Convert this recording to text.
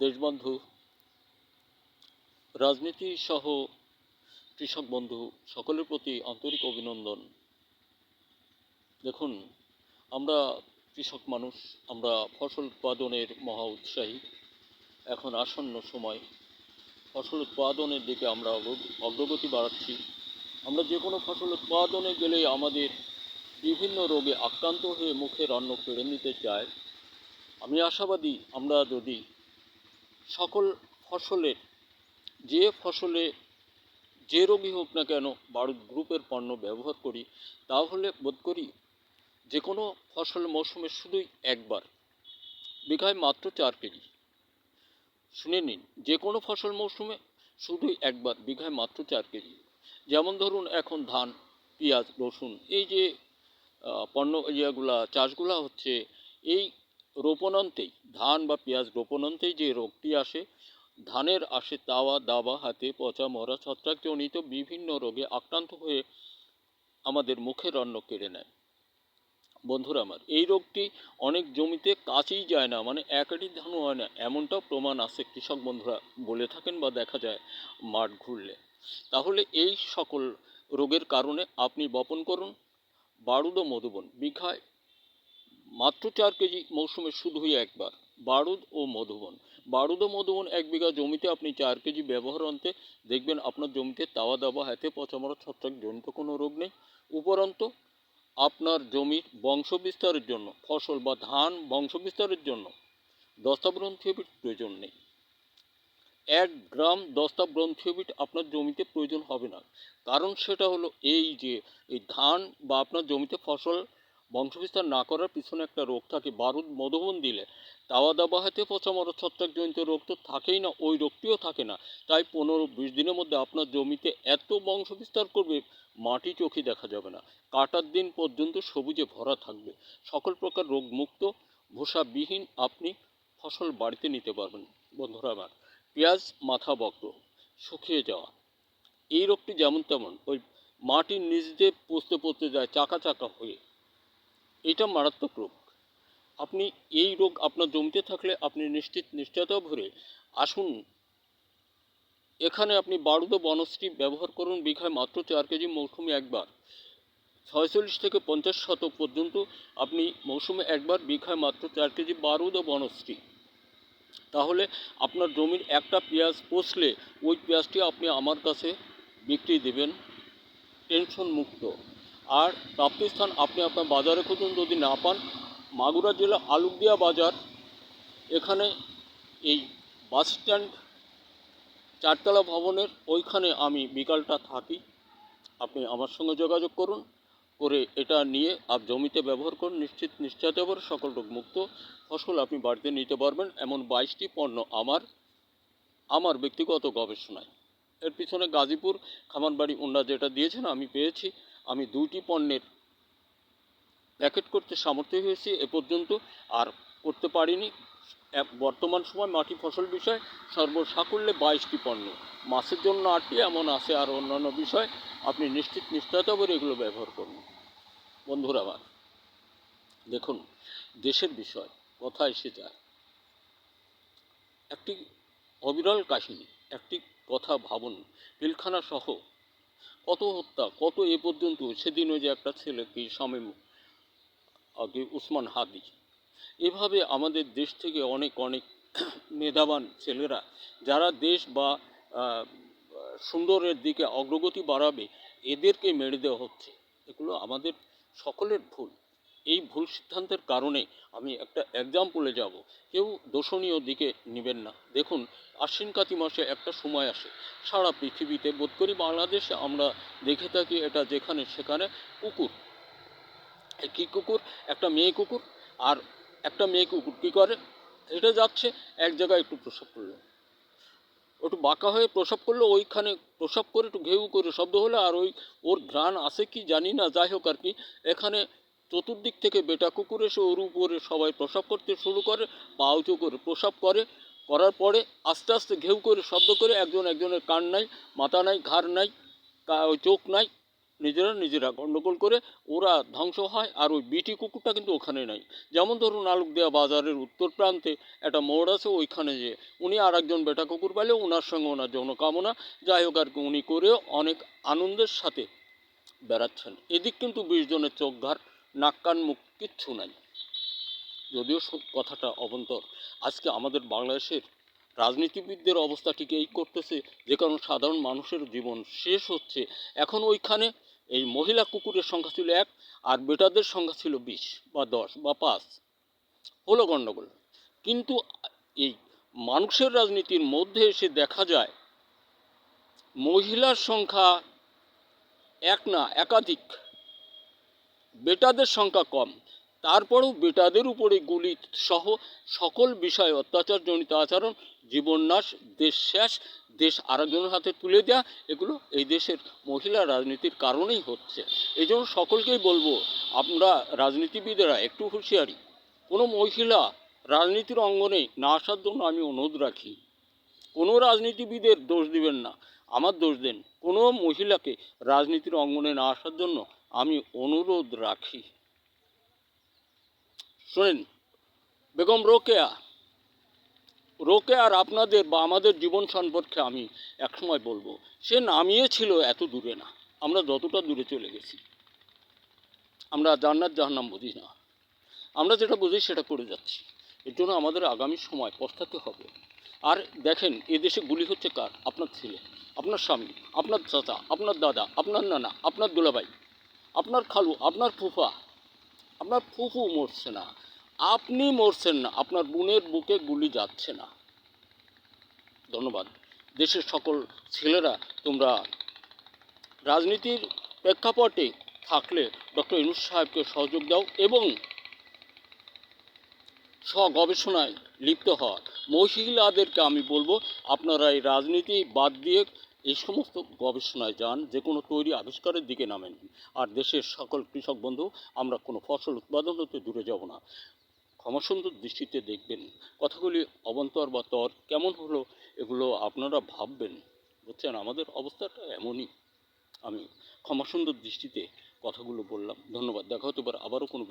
দেশবন্ধু, রাজনীতি সহ কৃষক বন্ধু সকলের প্রতি আন্তরিক অভিনন্দন। দেখুন, আমরা কৃষক মানুষ, আমরা ফসল উৎপাদনের মহা উৎসাহী। এখন আসন্ন সময় ফসল উৎপাদনের দিকে আমরা অগ্রগতি বাড়াচ্ছি। আমরা যে কোনো ফসল উৎপাদনে গেলে আমাদের বিভিন্ন রোগে আক্রান্ত হয়ে মুখের অন্ন কেড়ে নিতে চায়। আমি আশাবাদী, আমরা যদি সকল ফসলের ফসলে যে রোগই হোক না কেন বারুদ গ্রুপের পণ্য ব্যবহার করি, তাহলে বোধ করি যে কোনো ফসল মৌসুমে শুধুই একবার বিঘায় মাত্র 4 কেজি। শুনে নিন, যে কোনো ফসল মৌসুমে শুধুই একবার বিঘায় মাত্র 4 কেজি। যেমন ধরুন, এখন ধান, পেঁয়াজ, রসুন, এই যে পণ্য চাষগুলা হচ্ছে, এই রোপণান্তেই ধান বা পেঁয়াজ রোপণান্তেই যে রোগটি আসে, ধানের আসে তাওয়া দাবা, হাতে পচা মরা, ছত্রাকজনিত বিভিন্ন রোগে আক্রান্ত হয়ে আমাদের মুখের অন্ন কেড়ে নেয়। বন্ধুরা আমার, এই রোগটি অনেক জমিতে কাছেই যায় না, মানে এক আটি ধানও হয় না, এমনটাও প্রমাণ আছে, কৃষক বন্ধুরা বলে থাকেন বা দেখা যায় মাঠ ঘুরলে। তাহলে এই সকল রোগের কারণে আপনি বপন করুন বারুদ ও মধুবন, বিঘায় মাত্র 4 কেজি, মৌসুমে শুধুই একবার। বারুদ ও মধুবন, বারুদ ও মধুবন 1 বিঘা জমিতে আপনি 4 কেজি ব্যবহার অন্তে দেখবেন আপনার জমিতে তাওয়া দাবা, হাতে পচামরা, ছত্রাকজনিত কোনো রোগ নেই। উপরন্ত আপনার জমির বংশবিস্তারের জন্য, ফসল বা ধান বংশবিস্তারের জন্য দস্তা ব্রন্থিওবিট প্রয়োজন নেই। 1 গ্রাম দস্তা ব্রন্থিওবিট আপনার জমিতে প্রয়োজন হবে না। কারণ সেটা হলো এই যে এই ধান বা আপনার জমিতে ফসল বংশবিস্তার না করার পিছনে একটা রোগ থাকে, বারুদ মধুবন দিলে তাওয়া দাবা, হাতে পচা মরা, ছত্রাকজনিত রোগ তো থাকেই না, ওই রোগটিও থাকে না। তাই 15-20 দিনের মধ্যে আপনার জমিতে এত বংশবিস্তার করবে, মাটি চোখে দেখা যাবে না, কাটার দিন পর্যন্ত সবুজে ভরা থাকবে। সকল প্রকার রোগমুক্ত ভোসাবিহীন আপনি ফসল বাড়িতে নিতে পারবেন। বন্ধুরা আমার, পেঁয়াজ মাথা বক্র, শুকিয়ে যাওয়া, এই রোগটি যেমন তেমন, ওই মাটির নিচ দিয়ে পচতে পচতে যায় চাকা চাকা হয়ে, এটা মারাত্মক রোগ। আপনি এই রোগ আপনার জমিতে থাকলে আপনি নিশ্চয়তা ভরে আসুন এখানে, আপনি বারুদ বনশ্রী ব্যবহার করুন বিঘায় মাত্র 4 কেজি, মৌসুমে একবার। 46 থেকে 50 শতক পর্যন্ত আপনি মৌসুমে একবার বিঘায় মাত্র 4 কেজি বারুদ ও বনশ্রী। তাহলে আপনার জমির একটা পেঁয়াজ পচলে ওই পেঁয়াজটি আপনি আমার কাছে বিক্রি দেবেন টেনশন মুক্ত। আর প্রাপ্তিস্থান আপনি আপনার বাজারে খুঁজুন, যদি না পান, মাগুরা জেলা আলুকদিয়া বাজার, এখানে এই বাস স্ট্যান্ড 4তলা ভবনের ওইখানে আমি বিকালটা থাকি। আপনি আমার সঙ্গে যোগাযোগ করুন, করে এটা নিয়ে জমিতে ব্যবহার করুন, নিশ্চয়তা করে সকল রোগমুক্ত ফসল আপনি বাড়িতে নিতে পারবেন। এমন 22টি পণ্য আমার ব্যক্তিগত গবেষণায়, এর পিছনে গাজীপুর খামারবাড়ি ওনারা যেটা দিয়েছেন আমি পেয়েছি। আমি 2টি পণ্যের প্যাকেট করতে সামর্থ্য হয়েছি এ পর্যন্ত, আর করতে পারিনি। বর্তমান সময় মাটি ফসল বিষয় সর্বসাকুল্যে 22টি পণ্য, মাছের জন্য 8টি, এমন আছে আর অন্যান্য বিষয়। আপনি নিশ্চয়তা করে এগুলো ব্যবহার করুন। বন্ধুরা আমার, দেখুন, দেশের বিষয় কথা এসে যায়, একটি অবিরল কাহিনী, একটি কথা ভাবুন, পিলখানা সহ কত হত্যা, কত এ পর্যন্ত। সেদিনও যে একটা ছেলে কি শামীম উসমান হাদি, এভাবে আমাদের দেশ থেকে অনেক অনেক মেধাবান ছেলেরা, যারা দেশ বা সুন্দরের দিকে অগ্রগতি বাড়াবে, এদেরকে মেরে দেওয়া হচ্ছে। এগুলো আমাদের সকলের ভুল। এই ভুল সিদ্ধান্তের কারণে আমি একটা এক্সাম্পলে যাব, কেউ দোষণীয় দিকে নেবেন না। দেখুন, আশ্বিন কাতি মাসে একটা সময় আসে, সারা পৃথিবীতে বোধ করি বাংলাদেশে আমরা দেখে থাকি, এটা যেখানে সেখানে কুকুর, কী কুকুর, একটা মেয়ে কুকুর আর একটা মেয়ে কুকুর কী করে, হেঁটে যাচ্ছে, এক জায়গায় একটু প্রসব করলো, একটু বাঁকা হয়ে প্রসব করলো, ওইখানে প্রসব করে একটু ঘেউ করে শব্দ হলো, আর ওর ঘ্রাণ আছে কি জানি না, যাই হোক আর কি, এখানে চতুর্দিক থেকে বেটা কুকুর এসে ওর উপরে সবাই প্রসব করতে শুরু করে, পা উঁচু করে প্রসব করার পরে আস্তে আস্তে ঘেউ করে শব্দ করে, একজনের কান নাই, মাথা নাই, ঘাড় নাই, চোখ নাই, নিজেরা গণ্ডগোল করে ওরা ধ্বংস হয়, আর ওই বিটি কুকুরটা কিন্তু ওখানে নাই। যেমন ধরুন আলুকদিয়া বাজারের উত্তর প্রান্তে একটা মোড় আছে, ওইখানে যে উনি আর একজন বেটা কুকুর পালে ওনার সঙ্গে ওনার যৌন কামনা, যাই হোক আর কি, উনি করে অনেক আনন্দের সাথে বেড়াচ্ছেন। এদিক কিন্তু 20 জনের চোখ ধার, নাক কান মুখ কিচ্ছু নাই। যদিও কথাটা অবন্তর, আজকে আমাদের বাংলাদেশের রাজনীতিবিদদের অবস্থা ঠিক এই করতেছে, যে কারণে সাধারণ মানুষের জীবন শেষ হচ্ছে। এখন ওইখানে এই মহিলা কুকুরের সংখ্যা ছিল 1, আর বেটাদের সংখ্যা ছিল 20 বা 10 বা 5, হলো গণ্ডগোল। কিন্তু এই মানুষের রাজনীতির মধ্যে এসে দেখা যায় মহিলার সংখ্যা 1 না একাধিক, বেটাদের সংখ্যা কম, তারপরেও বেটাদের উপরে গুলি সহ সকল বিষয়ে অত্যাচারজনিত আচরণ, জীবননাশ, দেশ শেষ, দেশ আরেকজনের হাতে তুলে দেওয়া, এগুলো এই দেশের মহিলা রাজনীতির কারণেই হচ্ছে। এই জন্য সকলকেই বলবো, আমরা রাজনীতিবিদেরা একটু হুঁশিয়ারি। কোনো মহিলা রাজনীতির অঙ্গনে না আসার জন্য আমি অনুরোধ রাখি। কোনো রাজনীতিবিদের দোষ দিবেন না, আমার দোষ দেন। কোনো মহিলাকে রাজনীতির অঙ্গনে না আসার জন্য আমি অনুরোধ রাখি। শোনেন, বেগম রোকেয়ার আপনাদের বা আমাদের জীবন সম্পর্কে আমি একসময় বলবো, সে নামিয়েছিল এত দূরে না, আমরা যতটা দূরে চলে গেছি। আমরা জান্নাত জাহান্নাম বুঝি না, আমরা যেটা বুঝি সেটা করে যাচ্ছি। এর জন্য আমাদের আগামী সময় পস্তাতে হবে। আর দেখেন, এদেশে গুলি হচ্ছে কার? আপনার ছেলে, আপনার স্বামী, আপনার চাচা, আপনার দাদা, আপনার নানা, আপনার দুলাভাই, আপনার খালু, আপনার ফুফা। আপনার ফুফু মরছে না, আপনি মরছেন না, আপনার বোনের বুকে গুলি যাচ্ছে না। ধন্যবাদ। দেশের সকল ছেলেরা, তোমরা রাজনীতির প্রেক্ষাপটে থাকলে ডক্টর ইউনূস সাহেবকে সহযোগ দাও এবং স্বগবেষণায় লিপ্ত হওয়া। মহিলাদেরকে আমি বলবো, আপনারা এই রাজনীতি বাদ দিয়ে এই সমস্ত গবেষণায় যান, যে কোনো তৈরি আবিষ্কারের দিকে নামেন। আর দেশের সকল কৃষক বন্ধু, আমরা কোনো ফসল উৎপাদন হতে দূরে যাব না। ক্ষমাসুন্দর দৃষ্টিতে দেখবেন। কথাগুলি অবান্তর বা তর কেমন হলো, এগুলো আপনারা ভাববেন। বুঝছেন, আমাদের অবস্থাটা এমনই। আমি ক্ষমাসুন্দর দৃষ্টিতে কথাগুলো বললাম। ধন্যবাদ। দেখা হতে পারে আবারও কোনো